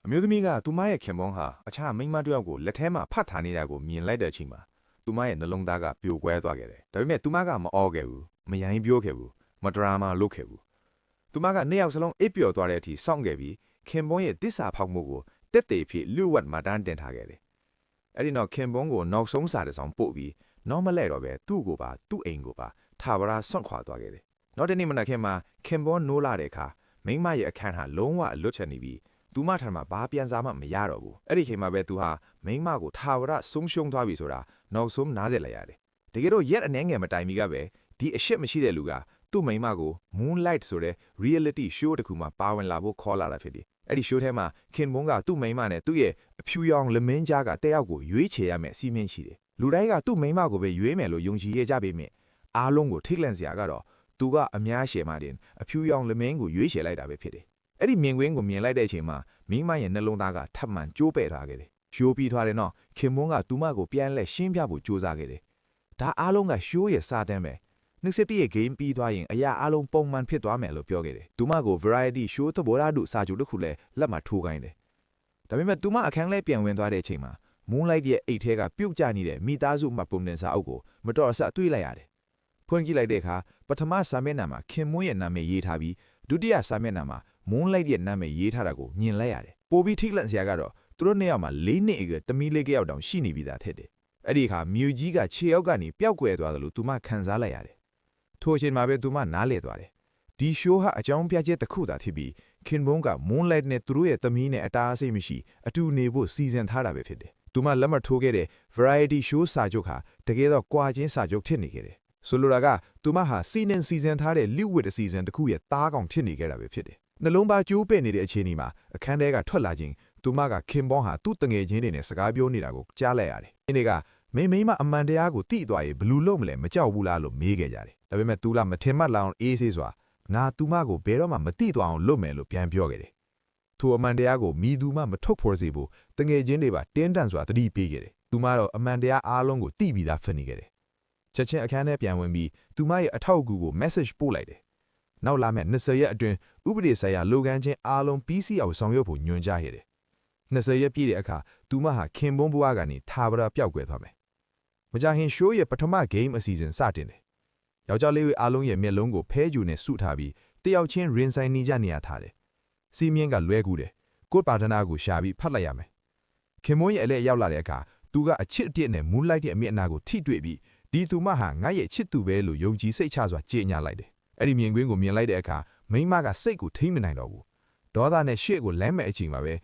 အမျိုးသမီးကသူမရဲ့ခင်ပွန်းဟာအခြားမိန်းမတစ်ယောက်ကိုလက်ထဲမှာဖတ်ထားနေတာကိုမြင်လိုက်တဲ့အချိန်မှာသူမရဲ့နှလုံးသားကပြိုကွဲသွားခဲ့တယ်။ဒါပေမဲ့သူမကမအော်ခဲ့ဘူး၊မယိုင်းပြောခဲ့ဘူး၊မဒရာမာလုပ်ခဲ့ဘူး။သူမကနှစ်ယောက်စလုံးအိပ်ပျော်သွားတဲ့အထိစောင့်ခဲ့ပြီးခင်ပွန်းရဲ့တစ္ဆာဖောက်မှုကိုတက်တေဖြစ်လူဝတ်မှတန်းတင်ထားခဲ့တယ်။အဲ့ဒီနောက်ခင်ပွန်းကိုနောက်ဆုံးစာတစ်စောင်ပို့ပြီးနောက်မလဲတော့ပဲသူ့ကိုပါသူ့အိမ်ကိုပါထာဝရဆွန့်ခွာသွားခဲ့တယ်။နောက်တနေ့မနက်ခင်းမှာခင်ပွန်းနိုးလာတဲ့အခါမိန်းမရဲ့အခန်းဟာလုံးဝအလွတ်ချက်နေပြီးသူမထံမှာဘာပြန်စားမှမရတော့ဘူးအဲ့ဒီချိန်မှာပဲသူဟာမိန်းမကိုထာဝရဆုံးရှုံးသွားပြီဆိုတာနောက်ဆုံးနားဆက်လိုက်ရတယ်တကယ်တော့ရက်အနှဲငယ်မတိုင်မီကပဲဒီအရှက်မရှိတဲ့လူကသူ့မိန်းမကို Moonlight ဆိုတဲ့ reality show တစ်ခုမှာပါဝင်လာဖို့ခေါ်လာတာဖြစ်တယ်အဲ့ဒီ show ထဲမှာခင်ပွန်းကသူ့မိန်းမနဲ့သူ့ရဲ့အဖြူရောင်လက်မင်းကြားကတဲ့ယောက်ကိုရွေးချယ်ရမယ်စီမင်းရှိတယ်လူတိုင်းကသူ့မိန်းမကိုပဲရွေးမယ်လို့ယုံကြည်ရကြပေမဲ့အားလုံးကိုထိတ်လန့်စရာကတော့သူကအများရှယ်မှတင်အဖြူရောင်လက်မင်းကိုရွေးချယ်လိုက်တာပဲဖြစ်တယ်အဲ့ဒီမြင်ကွင်းကိုမြင်လိုက်တဲ့အချိန်မှာမိမရဲ့နှလုံးသားကထပ်မံကြိုးပဲ့ထားခဲ့တယ်။ရှိုးပြီးသွားတယ်နော်ခင်မွန်းကသူမကိုပြန်လဲရှင်းပြဖို့ကြိုးစားခဲ့တယ်။ဒါအားလုံးကရှိုးရဲ့စာတမ်းပဲ။နှုတ်ဆက်ပြည့်ရဲ့ game ပြီးသွားရင်အရာအားလုံးပုံမှန်ဖြစ်သွားမယ်လို့ပြောခဲ့တယ်။သူမကို variety show သဘောထားတို့စာချုပ်တစ်ခုလဲလက်မှာထိုးခိုင်းတယ်။ဒါပေမဲ့သူမအခန်းလဲပြန်ဝင်သွားတဲ့အချိန်မှာ Moonlight ရဲ့အိတ်ထဲကပြုတ်ကျနေတဲ့မိသားစုမှပုံတင်စာအုပ်ကိုမတော်အဆတွေ့လိုက်ရတယ်။ဖွင့်ကြည့်လိုက်တဲ့အခါပထမစာမျက်နှာမှာခင်မွန်းရဲ့နာမည်ရေးထားပြီးဒုတိယစာမျက်နှာမှာMoonlight ရဲ့နာမည်ရေးထားတာကိုမြင်လိုက်ရတယ်။ပိုပြီးထိတ်လန့်စရာကတော့သူတို့နှစ်ယောက်မှာ၄နှစ်အရွယ်တမီးလေးကယောက်တောင်ရှိနေပြီးသားဖြစ်တယ်။အဲ့ဒီအခါမြူကြီးကခြေရောက်ကနေပျောက်ကွယ်သွားတယ်လို့သူမခံစားလိုက်ရတယ်။ထိုအချိန်မှာပဲသူမနားလည်သွားတယ်။ဒီ show ဟာအကြောင်းပြချက်တစ်ခုသာဖြစ်ပြီးခင်ဘုံက Moonlight နဲ့သူတို့ရဲ့သမီးနဲ့အတားအဆီးမရှိအတူနေဖို့စီစဉ်ထားတာပဲဖြစ်တယ်။သူမလက်မှတ်ထိုးခဲ့တဲ့ variety show စာချုပ်ဟာတကယ်တော့ကွာချင်းစာချုပ်ဖြစ်နေခဲ့တယ်။ဆိုလိုတာကသူမဟာစီစဉ်ထားတဲ့လူဝစ်အစီအစဉ်တစ်ခုရဲ့သားကောင်ဖြစ်နေခဲ့တာပဲဖြစ်တယ်။နှလုံးသားကျိုးပဲ့နေတဲ့အခြေအနေမှာအခန်းထဲကထွက်လာခြင်းသူမကခင်ပွန်းဟာသူ့တငယ်ချင်းတွေနဲ့စကားပြောနေတာကိုကြားလိုက်ရတယ်။ဒီနေ့ကမိမအမှန်တရားကိုသိသွားရင်ဘလူးလုံးမလဲမကြောက်ဘူးလားလို့မေးခဲ့ကြတယ်။ဒါပေမဲ့သူလာမထင်မှတ်လောက်အေးဆေးစွာငါသူမကိုဘယ်တော့မှမသိသွားအောင်လုပ်မယ်လို့ပြန်ပြောခဲ့တယ်။ထိုအမှန်တရားကိုမိသူမှမထုတ်ဖော်စေဖို့တငယ်ချင်းတွေပါတင်းတန့်စွာသတိပေးခဲ့တယ်။သူမတော့အမှန်တရားအားလုံးကိုသိပြီးသားဖြစ်နေခဲ့တယ်။ချက်ချင်းအခန်းထဲပြန်ဝင်ပြီးသူမရဲ့အထောက်အကူကို message ပို့လိုက်တယ်။နောက်လာမယ့်20ရက်အတွင်းဥပဒေဆိုင်ရာလိုကမ်းချင်းအားလုံးပြီးစီးအောင်ဆောင်ရွက်ဖို့ညွှန်ကြားခဲ့တယ်။20ရက်ပြည့်တဲ့အခါသူမဟာခင်ပွန်းဘွားကနေထာဝရပျောက်ကွယ်သွားမယ်။မကြခင်ရှိုးရဲ့ပထမ game အစီအစဉ်စတင်တယ်။ယောက်ျားလေးတွေအားလုံးရဲ့မျက်လုံးကိုဖဲကြူနဲ့စုထားပြီးတယောက်ချင်းရင်ဆိုင်နေကြနေရထားတယ်။စီမင်းကလွဲကူတယ်။ကို့ပါဒနာကိုရှာပြီးဖတ်လိုက်ရမယ်။ခင်ပွန်းရဲ့အလဲရောက်လာတဲ့အခါသူကအချစ်အတစ်နဲ့ Moonlight ရဲ့အမျက်အနာကိုထိတွေ့ပြီးဒီသူမဟာငါ့ရဲ့ချစ်သူပဲလို့ယုံကြည်စိတ်ချစွာကြေညာလိုက်တယ်။အဲ့ဒီမြင်ကွင်းကိုမြင်လိုက်တဲ့အခါမိမကစိတ်ကိုထိမ့်မနိုင်တော့ဘူး။ဒေါသနဲ့ရှေ့ကိုလမ်းမဲ့အချိန်မှာပဲ